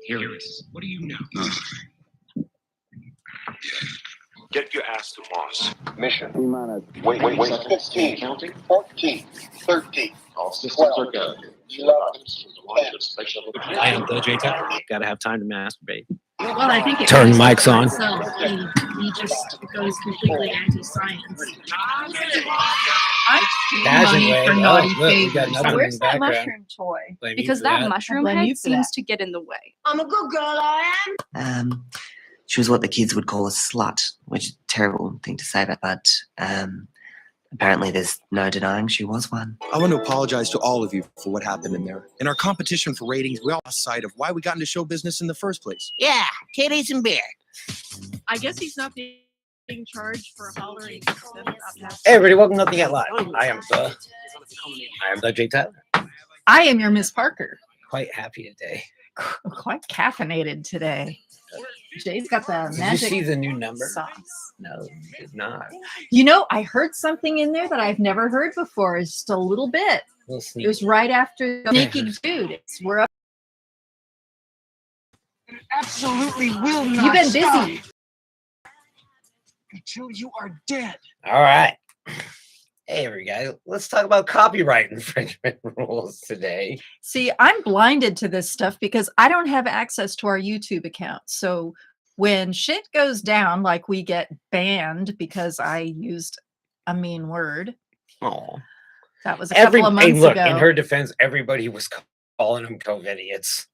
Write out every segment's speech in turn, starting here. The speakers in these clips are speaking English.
Harris, what do you know? Get your ass to Mars. Mission. Wait. 15, Counting? 14, 13. All systems are go. I am the J-Town. Gotta have time to masturbate. Well, I think it Turn goes mics for on. itself. He just goes completely anti-science. Pageant Money way. for Oh, naughty look, we got favors. another one in Where's the that background. mushroom toy? Blame you Because for that mushroom blame you head for seems that. to get in the way. I'm a good girl, I am. She was what the kids would call a slut, which is a terrible thing to say, but apparently there's no denying she was one. I want to apologize to all of you for what happened in there. In our competition for ratings, we all lost sight of why we got into show business in the first place. Yeah, titties and beer. I guess he's not being charged for hollering. Hey everybody, welcome to Nothing Yet Live. I am the J-Town. I am your Miss Parker. Quite happy today. Quite caffeinated today. Jay's got the Did magic you see the new number? sauce. No, did not. You know, I heard something in there that I've never heard before. It's just a little bit. We'll It was right after Naked Dude. We're up. Absolutely will not. You've been busy. Until you are dead. All right. Hey everybody, let's talk about copyright infringement rules today. See, I'm blinded to this stuff because I don't have access to our YouTube account. So when shit goes down, like we get banned because I used a mean word, Oh, that was a couple of months look, ago. in her defense, everybody was calling them COVID idiots.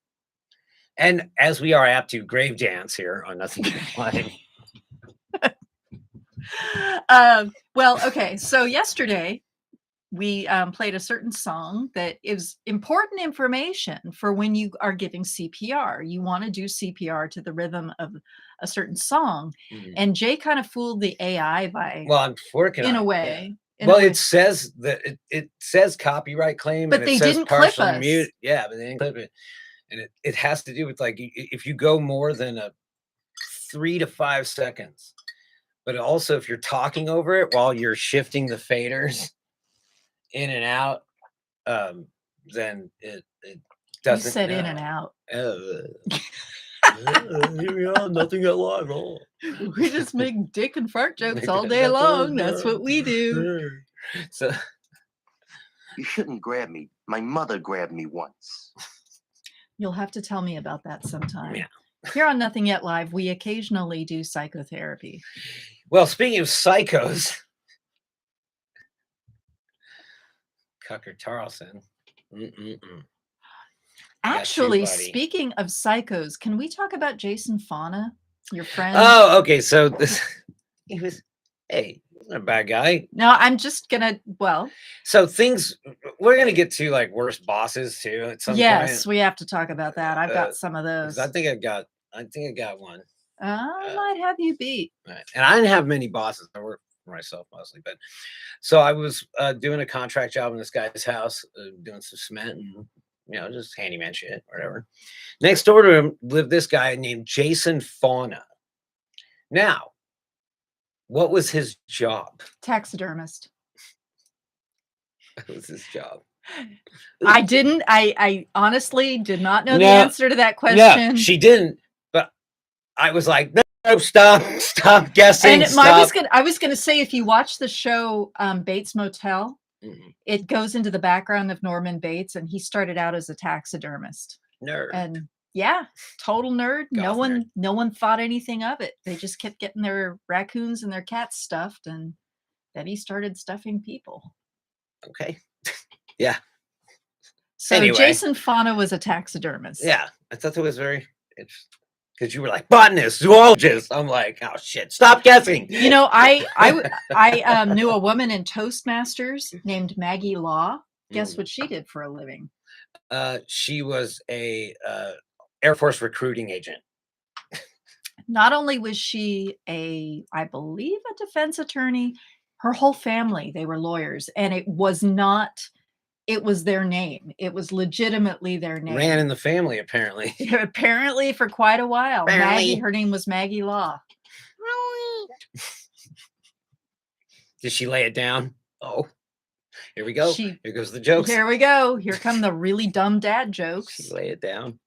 And as we are apt to grave dance here on Nothing But Live. Well, okay. So yesterday we played a certain song that is important information for when you are giving CPR. You want to do CPR to the rhythm of a certain song. Mhm. And Jay kind of fooled the AI by, Well, I'm working in on a it, way. yeah. in a Well, way. it says that it says copyright claim, But and they it says didn't clip partially us. mute. Yeah, but they didn't clip it, and it has to do with like if you go more than a 3 to 5 seconds, but also if you're talking over it while you're shifting the faders in and out, then it You doesn't. said in and out. Here we are, Nothing At Live. Oh. We just make dick and fart jokes Make all that- day that's all, long. That's yeah. what we do. So You shouldn't grab me. My mother grabbed me once. You'll have to tell me about that sometime. Yeah. Here on Nothing Yet Live, we occasionally do psychotherapy. well, speaking of psychos, Tucker Carlson. Actually, buddy. speaking of psychos, can we talk about Jason Fauna, your friend? Oh, okay. So this, he was, hey, he's not a bad guy. No, I'm just gonna. Well, So things we're gonna get to like worst bosses too at some yes, point. we have to talk about that. I've Uh, got some of 'Cause those. I think I got one. I might have you beat. Right. And I didn't have many bosses. I worked for myself mostly, but so I was doing a contract job in this guy's house, doing some cement and just handyman shit, whatever. Next door to him lived this guy named Jason Fauna. Now, what was his job? Taxidermist. What was his job? I didn't. I honestly did not know the No, answer to that question. Yeah, she didn't, but I was like, no, stop guessing. And I was gonna say, if you watch the show Bates Motel, Mhm. it goes into the background of Norman Bates, and he started out as a taxidermist. Nerd. And yeah, total nerd. Goth nerd. No one thought anything of it. They just kept getting their raccoons and their cats stuffed, and then he started stuffing people. Okay. Yeah. So Anyway. Jason Fauna was a taxidermist. Yeah. I thought that was very interesting. Because you were like, botanist, zoologist. I'm like, oh shit, stop guessing. You know, I knew a woman in Toastmasters named Maggie Law. Guess what she did for a living? She was a Air Force recruiting agent. Not only was she I believe, a defense attorney, her whole family, they were lawyers, and it was their name. It was legitimately their name. Ran in the family, apparently. Apparently for quite a while. Apparently. Her name was Maggie Law. Did she lay it down? Oh, here we go. Here goes the jokes. we go. Here come the really dumb dad jokes. She lay it down.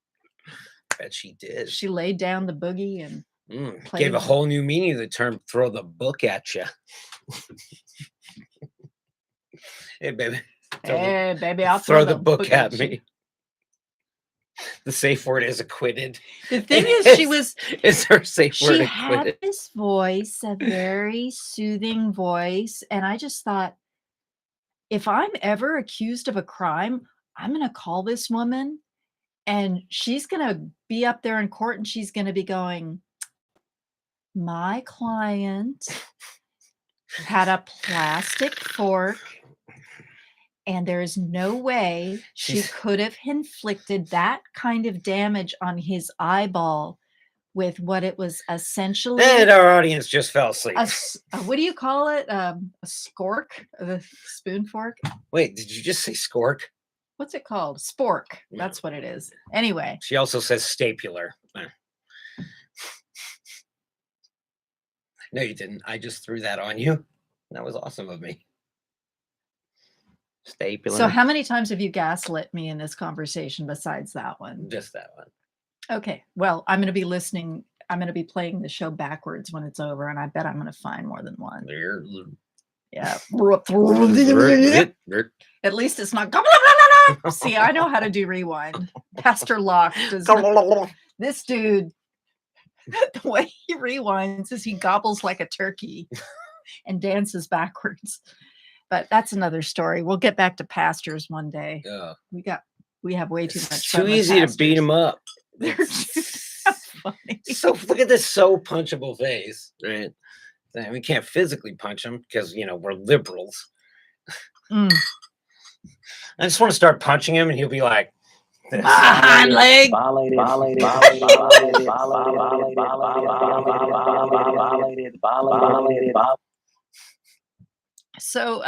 Bet she did. She laid down the boogie and Gave played- a whole new meaning to the term "throw the book at you." Hey, baby. hey, baby, I'll throw the book at you." me. The safe word is acquitted. The thing is, she was Is her safe word she had acquitted? this voice, a very soothing voice, and I just thought, if I'm ever accused of a crime, I'm going to call this woman, and she's going to be up there in court, and she's going to be going, my client had a plastic fork, and there is no way she She's- could have inflicted that kind of damage on his eyeball with what it was essentially And our audience just fell asleep. what do you call it? A scork, a spoon fork. Wait, did you just say scork? What's it called? Spork. No. That's what it is. Anyway, She also says stapler. No, you didn't. I just threw that on you. That was awesome of me. Stapler. so how many times have you gaslit me in this conversation besides that one? Just that one. Okay. Well, I'm going to be listening. I'm going to be playing the show backwards when it's over, and I bet I'm going to find more than one. Yeah. At least it's not. See, I know how to do rewind. Pastor Locke does. This dude, the way he rewinds is he gobbles like a turkey and dances backwards. But that's another story. We'll get back to pastors one day. Yeah. We have way too It's much. too fun with easy to beat pastors. him up. They're too funny. So look at this so punchable face, right? And we can't physically punch him because we're liberals. Mm. I just want to start punching him, and he'll be like, this. Behind leg. So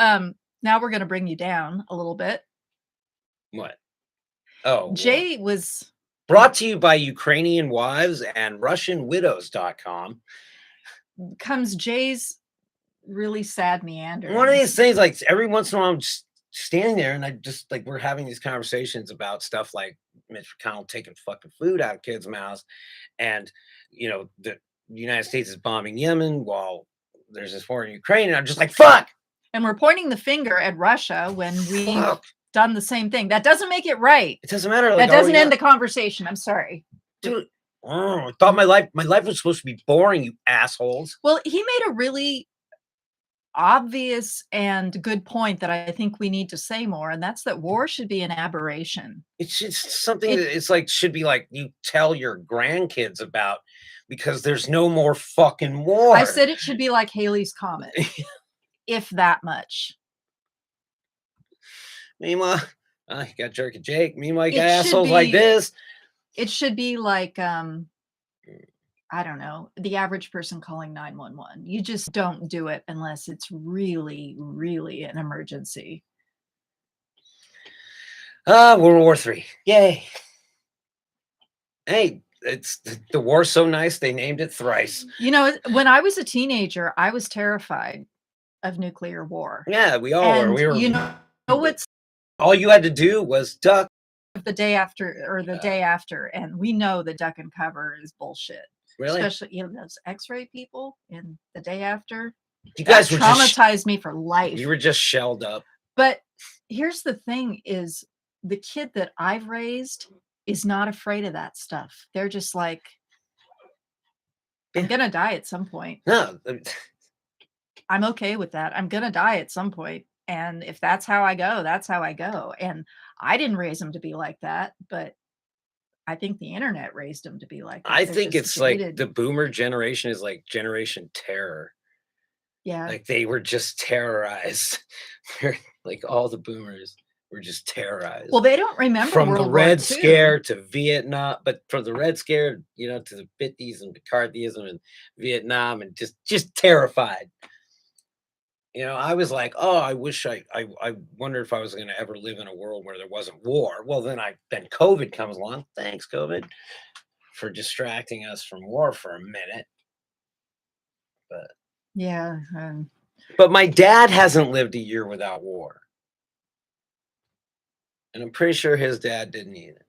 now we're going to bring you down a little bit. What? Oh, Jay was brought to you by Ukrainian wives and RussianWidows.com. comes Jay's really sad meander. One of these things, like every once in a while, I'm just standing there, and I just like we're having these conversations about stuff like Mitch McConnell taking fucking food out of kids' mouths, and the United States is bombing Yemen while there's this war in Ukraine, and I'm just like, fuck. And we're pointing the finger at Russia when we've Fuck. done the same thing. That doesn't make it right. It doesn't matter. Like, That are doesn't we end not- the conversation. I'm sorry. Dude, I thought my life was supposed to be boring, you assholes. Well, he made a really obvious and good point that I think we need to say more, and that's that war should be an aberration. It's just something It- that it's like should be like you tell your grandkids about because there's no more fucking war. I said it should be like Haley's Comet, if that much. Meanwhile, you got Jerky Jake. Meanwhile, you It got should assholes like be- this. It should be like I don't know, the average person calling 911. You just don't do it unless it's really, really an emergency. World War III. Yay. Hey, it's the war's so nice they named it thrice. You know, when I was a teenager, I was terrified of nuclear war. Yeah, we all were. And We were. you know what's All you had to do was duck. the day after or the day after, and we know the duck and cover is bullshit. Really, Especially those X-ray people in the day after. you guys That were just traumatized me for life. you were just shelled up. But here's the thing: is the kid that I've raised is not afraid of that stuff. They're just like, I'm gonna die at some point. No, I'm okay with that. I'm gonna die at some point. And if that's how I go, that's how I go. And I didn't raise them to be like that, but I think the internet raised them to be like that. I They're think just it's like jaded. the boomer generation is like generation terror. Yeah. Like they were just terrorized. They're like all the boomers were just terrorized. Well, they don't remember from World the War Red II. Scare to Vietnam, but from the Red Scare, to the 50s and McCarthyism and Vietnam, and just terrified. I was like, oh, I wish I wonder if I was going to ever live in a world where there wasn't war. Well, then COVID comes along. Thanks, COVID, for distracting us from war for a minute. Yeah. But my dad hasn't lived a year without war. And I'm pretty sure his dad didn't either.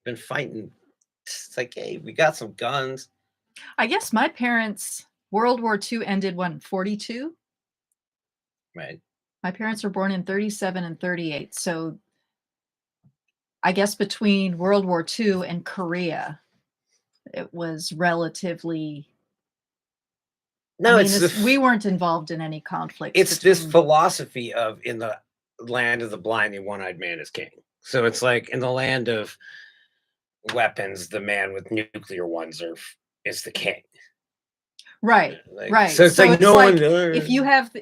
Been fighting It's like, hey, we got some guns. I guess my parents, World War II ended when, 42? Right. My parents were born in 37 and 38. So I guess between World War II and Korea, it was relatively. No, I mean, it's we weren't involved in any conflicts. it's this between- philosophy of in the land of the blind, the one-eyed man is king. So it's like in the land of weapons, the man with nuclear ones is the king. Right, Like, right. So it's like no one. if you have the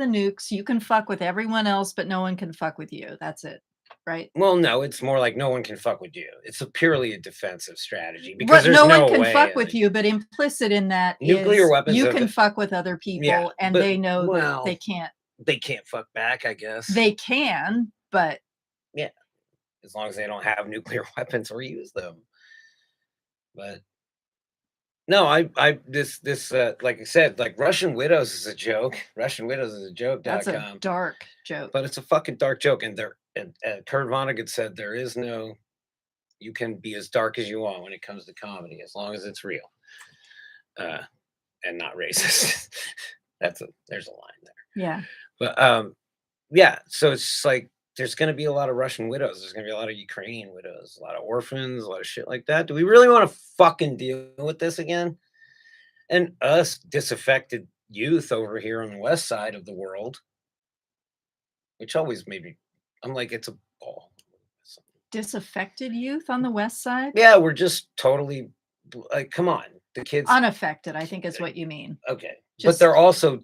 nukes, you can fuck with everyone else, but no one can fuck with you. That's it, right? Well, no, it's more like no one can fuck with you. It's purely a defensive strategy because there's no no one can way, fuck with you, but implicit in that Nuclear is weapons you are can the- fuck with other people, Yeah, and but- they know well, that they can't. They can't fuck back, I guess. They can, but As long as they don't have nuclear weapons or use them. But no, this like I said, like Russian Widows is a joke. Russian Widows is a joke. that's a dark joke. But it's a fucking dark joke. And Kurt Vonnegut said there is no, you can be as dark as you want when it comes to comedy, as long as it's real. And not racist. There's a line there. Yeah. But yeah, so it's just like there's gonna be a lot of Russian widows, there's gonna be a lot of Ukrainian widows, a lot of orphans, a lot of shit like that. Do we really want to fucking deal with this again? And us disaffected youth over here on the west side of the world, which always made me, I'm like, it's a ball. Disaffected youth on the west side? Yeah, we're just totally like, come on, the kids. Unaffected, I think is what you mean. Okay, but Just- they're also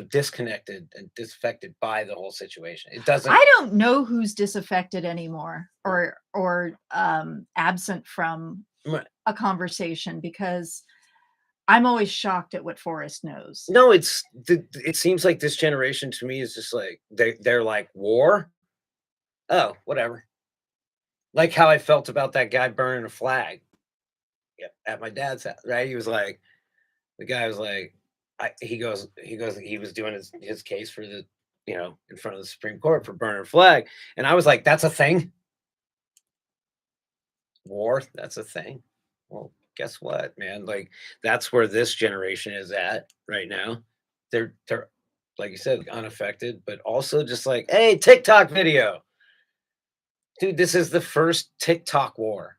disconnected and disaffected by the whole situation. It doesn't. I don't know who's disaffected anymore or absent from Right. a conversation, because I'm always shocked at what Forrest knows. No, it seems like this generation to me is just like they're like war. Oh, whatever. Like how I felt about that guy burning a flag. Yeah, at my dad's house, right? He was like, the guy was like, he was doing his case for the, in front of the Supreme Court for burning a flag. And I was like, that's a thing. War, that's a thing. Well, guess what, man? Like, that's where this generation is at right now. They're like you said, unaffected, but also just like, hey, TikTok video. Dude, this is the first TikTok war.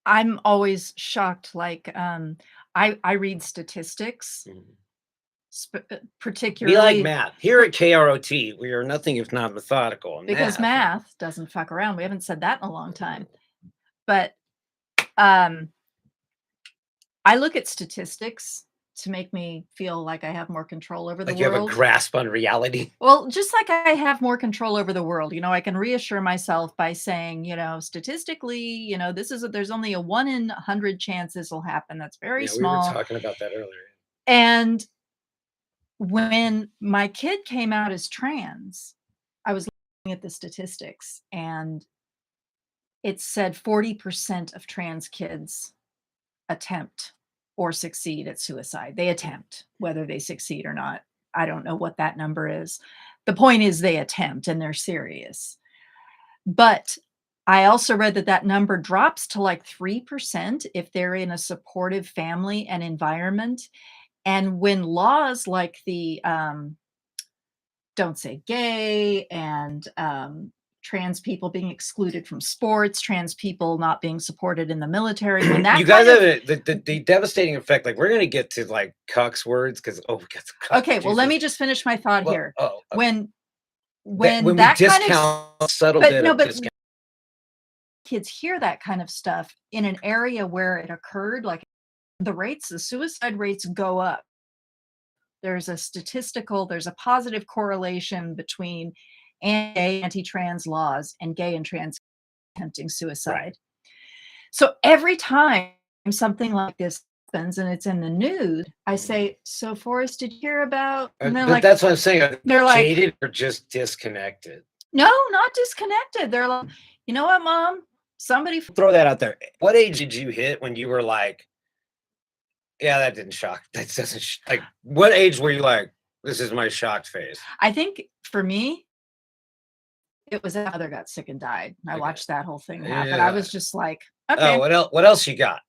I'm always shocked. Like, I read statistics, Be particularly like math. Here at KROT, we are nothing if not methodical. because math doesn't fuck around. We haven't said that in a long time. But I look at statistics to make me feel like I have more control over the like you world. have a grasp on reality. Well, just like I have more control over the world, I can reassure myself by saying, statistically, there's only a 1 in 100 chance this will happen. That's very Yeah, small. we were talking about that earlier. And when my kid came out as trans, I was looking at the statistics, and it said 40% of trans kids attempt or succeed at suicide. They attempt. Whether they succeed or not, I don't know what that number is. The point is they attempt and they're serious. But I also read that number drops to like 3% if they're in a supportive family and environment. And when laws like the Don't Say Gay and trans people being excluded from sports, trans people not being supported in the military, when that You guys have the devastating effect. Like, we're going to get to like cucks words because, we got the cucks. Okay, well, let me just finish my thought Well, here. oh, okay. When we that kind discount of subtle but bit no, of but discount. kids hear that kind of stuff in an area where it occurred, like the suicide rates go up. There's a positive correlation between anti-trans laws and gay and trans attempting suicide. Right. So every time something like this happens and it's in the news, I say, so Forrest, did you hear about? And they're But like, that's what I'm saying. they're like, Jaded or just disconnected. no, not disconnected. They're like, you know what, Mom? Somebody Throw that out there. What age did you hit when you were like, yeah, that didn't shock. That doesn't like. What age were you like? This is my shocked face. I think for me, It was that mother got sick and died. I Okay. watched that whole thing happen. Yeah. I was just like, okay. Oh, what else you got?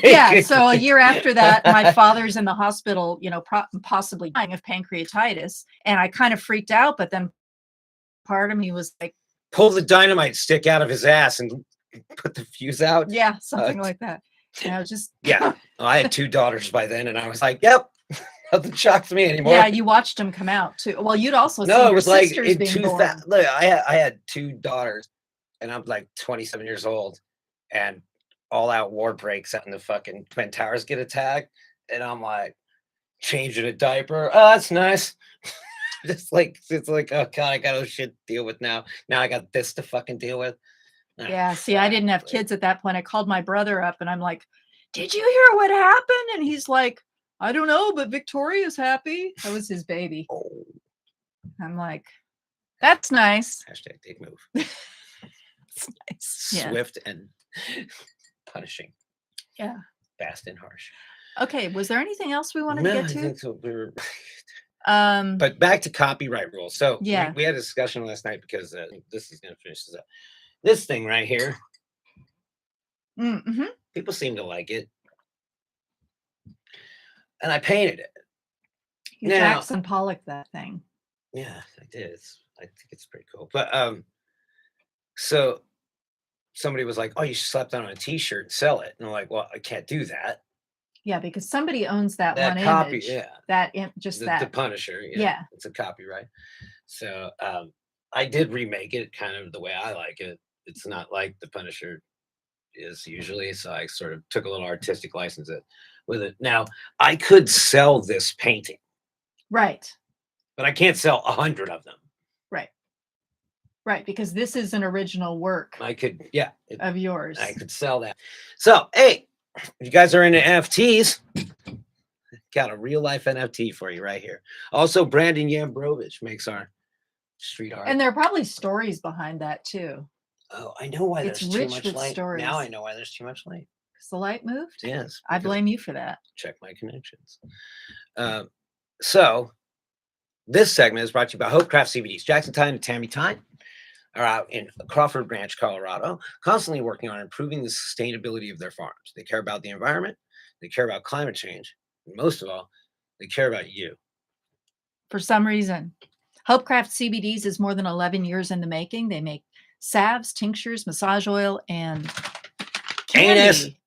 Yeah. So a year after that, my father's in the hospital, you know, possibly dying of pancreatitis. And I kind of freaked out, but then part of me was like, Pull the dynamite stick out of his ass and put the fuse out. yeah, something like that. And I was just, Yeah. Well, I had 2 daughters by then, and I was like, yep, nothing shocks me anymore. yeah, you watched them come out too. Well, you'd also No, seen it your was like sisters in being 2000. born. Look, I had 2 daughters, and I'm like 27 years old, and all out war breaks out in the fucking Twin Towers get attacked, and I'm like changing a diaper. Oh, that's nice. It's like, oh god, I got other shit to deal with now. Now I got this to fucking deal with. Ah, Yeah, see, I didn't have crap. kids at that point. I called my brother up and I'm like, did you hear what happened? And he's like, I don't know, but Victoria's happy. That was his baby. Oh, I'm like, that's nice. hashtag Dave move. It's nice. Yeah. Swift and punishing. Yeah. Fast and harsh. Okay. Was there anything else we wanted No, to I get to? think so. But But back to copyright rules. So Yeah. we had a discussion last night because this is going to finish this up. This thing right here, mm-hmm. people seem to like it, and I painted it. You Now- Jackson Pollock that thing. Yeah, I did. I think it's pretty cool. But so somebody was like, "Oh, you should slap that on a T-shirt and sell it," and I'm like, "Well, I can't do that. Yeah, because somebody owns that, That one copy, image. yeah, Just the that. Punisher, Yeah. it's a copyright." So I did remake it kind of the way I like it. It's not like the Punisher is usually, so I sort of took a little artistic license with it. Now I could sell this painting, Right. but I can't sell 100 of them. Right. Because this is an original work I could, yeah, of yours. I could sell that. So, hey, if you guys are into NFTs, got a real life NFT for you right here. Also, Brandon Yambrovich makes our street art. And there are probably stories behind that too. Oh, I know why It's there's too rich much with light. stories. Now I know why there's too much light. Because the light moved. Yes. I because- blame you for that. check my connections. So this segment is brought to you by Hopecraft CBDs. Jackson Tyne and Tammy Tyne are out in Crawford Ranch, Colorado, constantly working on improving the sustainability of their farms. They care about the environment, they care about climate change, and most of all, they care about you. For some reason. Hopecraft CBDs is more than 11 years in the making. They make salves, tinctures, massage oil, and Anus. candy.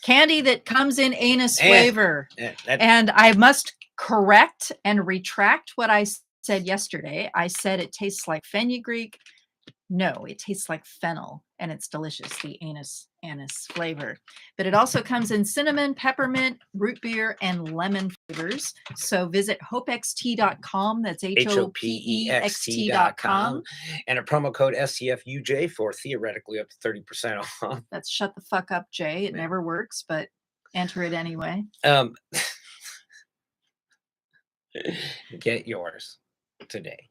Candy that comes in anus Eh. flavor. Yeah, that- And I must correct and retract what I said yesterday. I said it tastes like fenugreek. No, it tastes like fennel, and it's delicious, the anus flavor. But it also comes in cinnamon, peppermint, root beer, and lemon flavors. So visit hopext.com. That's HOPEXT.com HOPEXT.com. and a promo code STFUJ for theoretically up to 30% off. That's shut the fuck up, Jay. It Yeah. never works, but enter it anyway. Get yours today.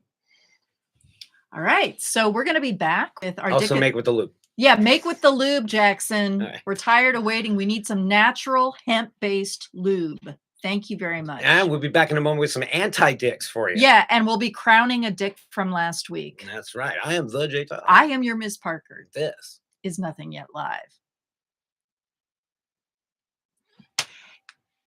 All right. So we're going to be back with our Also make with the loop. Yeah, make with the lube, Jackson. All right. We're tired of waiting. We need some natural hemp-based lube. Thank you very much. And we'll be back in a moment with some anti-dicks for you. Yeah, and we'll be crowning a dick from last week. That's right. I am the J Todd. I am your Ms. Parker. This Is Nothing Yet Live.